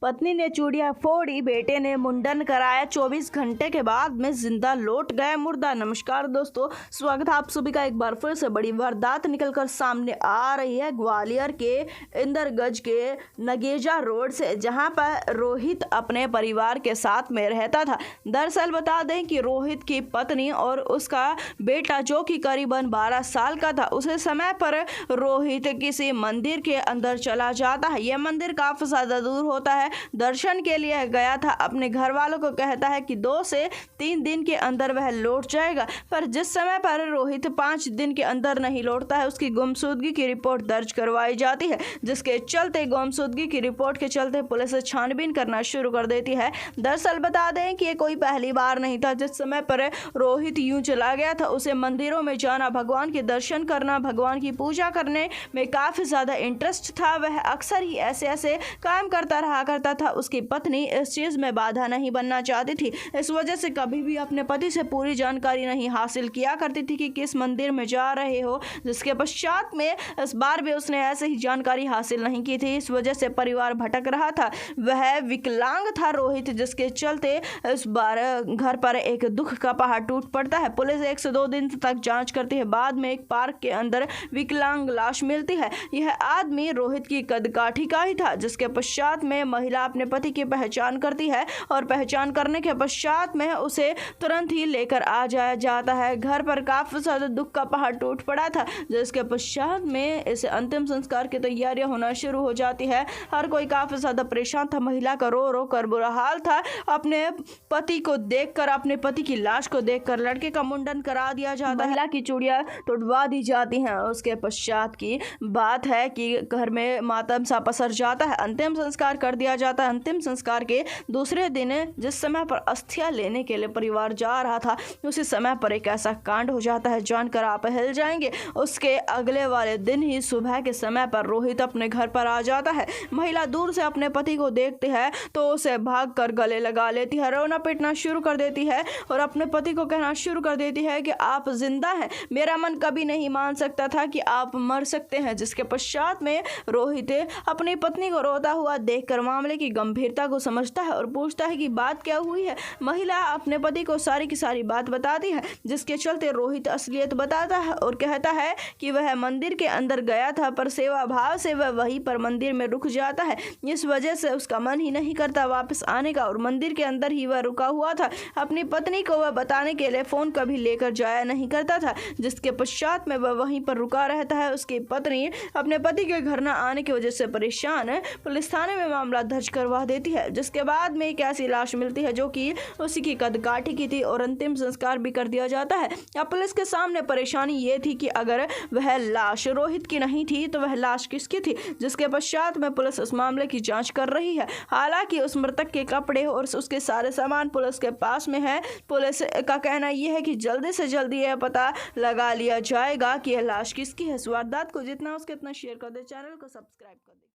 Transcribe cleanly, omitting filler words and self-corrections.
पत्नी ने चूड़ियां फोड़ी, बेटे ने मुंडन कराया, 24 घंटे के बाद में जिंदा लौट गए मुर्दा। नमस्कार दोस्तों, स्वागत है आप सभी का एक बार फिर से। बड़ी वारदात निकलकर सामने आ रही है ग्वालियर के इंदरगंज के नगेजा रोड से, जहां पर रोहित अपने परिवार के साथ में रहता था। दरअसल बता दें कि रोहित की पत्नी और उसका बेटा जो कि करीबन 12 साल का था, उसी समय पर रोहित किसी मंदिर के अंदर चला जाता है। यह मंदिर काफी ज्यादा दूर होता है। दर्शन के लिए गया था, अपने घर वालों को कहता है कि 2 से 3 दिन के अंदर वह लौट जाएगा, पर जिस समय पर रोहित 5 दिन के अंदर नहीं लौटता है, उसकी गुमशुदगी की रिपोर्ट दर्ज करवाई जाती है, जिसके चलते गुमशुदगी की रिपोर्ट के चलते पुलिस छानबीन करना शुरू कर देती है। दरअसल बता दें कि ये कोई पहली बार नहीं था जिस समय पर रोहित यूं चला गया था। उसे मंदिरों में जाना, भगवान के दर्शन करना, भगवान की पूजा करने में काफी ज्यादा इंटरेस्ट था। वह अक्सर ही ऐसे काम करता रहा करता था। उसकी पत्नी इस चीज में बाधा नहीं बनना चाहती थी, इस वजह से कभी भी अपने पति से पूरी जानकारी नहीं हासिल किया करती थी कि किस मंदिर में जा रहे हो। जिसके पश्चात में इस बार भी उसने ऐसे ही जानकारी हासिल नहीं की थी, इस वजह से परिवार भटक रहा था। वह विकलांग था रोहित, जिसके चलते इस बार घर पर एक दुख का पहाड़ टूट पड़ता है। पुलिस 1 से 2 दिन तक जांच करती है, बाद में एक पार्क के अंदर विकलांग लाश मिलती है। यह आदमी रोहित की कदकाठी का ही था, जिसके पश्चात में महिला अपने पति की पहचान करती है और पहचान करने के पश्चात में उसे तुरंत ही लेकर आ जाया जाता है। घर पर काफी ज्यादा दुख का पहाड़ टूट पड़ा था, जिसके पश्चात में इसे अंतिम संस्कार की तैयारियां होना शुरू हो जाती है। हर कोई काफी ज्यादा परेशान था, महिला का रो रो कर बुरा हाल था। अपने पति को देखकर, अपने पति की लाश को देखकर लड़के का मुंडन करा दिया जाता है, महिला की चूड़ियां तोड़वा दी जाती हैं। उसके पश्चात की बात है कि घर में मातम सा पसर जाता है, अंतिम संस्कार कर दिया जाता है। अंतिम संस्कार के दूसरे दिन जिस समय पर अस्थियां लेने के लिए परिवार जा रहा था, उसी समय पर एक ऐसा कांड हो जाता है, जानकर आप हिल जाएंगे। उसके अगले वाले दिन ही सुबह के समय पर रोहित अपने घर पर आ जाता है। महिला दूर से अपने पति को देखती है तो उसे भाग कर गले लगा लेती है, रोना पीटना शुरू कर देती है और अपने पति को कहना शुरू कर देती है कि आप जिंदा हैं, मेरा मन कभी नहीं मान सकता था कि आप मर सकते हैं। जिसके पश्चात में रोहित अपनी पत्नी को रोता हुआ देखकर मामले की गंभीरता को समझता है और पूछता है कि बात क्या हुई है। महिला अपने पति को सारी की सारी बात बताती है, जिसके चलते रोहित असलियत बताता है और कहता है कि वह मंदिर के अंदर गया था, पर सेवा भाव से वह वहीं पर मंदिर में रुक जाता है। इस वजह से उसका मन ही नहीं करता वापस आने का और मंदिर के अंदर ही वह रुका हुआ था। अपनी पत्नी को वह बताने के लिए फोन कभी लेकर जाया नहीं करता था, जिसके पश्चात में वह वहीं पर रुका रहता है। उसकी पत्नी अपने पति के घर न आने की वजह से परेशान पुलिस थाने में मामला दर्ज करवा देती है, जिसके बाद में एक ऐसी लाश मिलती है जो कि उसी की कदकाठी की थी और अंतिम संस्कार भी कर दिया जाता है। अब पुलिस के सामने परेशानी ये थी कि अगर वह लाश रोहित की नहीं थी तो वह लाश किसकी थी, जिसके पश्चात में पुलिस इस मामले की जांच कर रही है। हालांकि उस मृतक के कपड़े और उसके सारे सामान पुलिस के पास में है। पुलिस का कहना यह है कि जल्दी से जल्दी यह पता लगा लिया जाएगा कि यह लाश किसकी है। इस वारदात को जितना हो सके उतना शेयर कर दे, चैनल को सब्सक्राइब कर दे।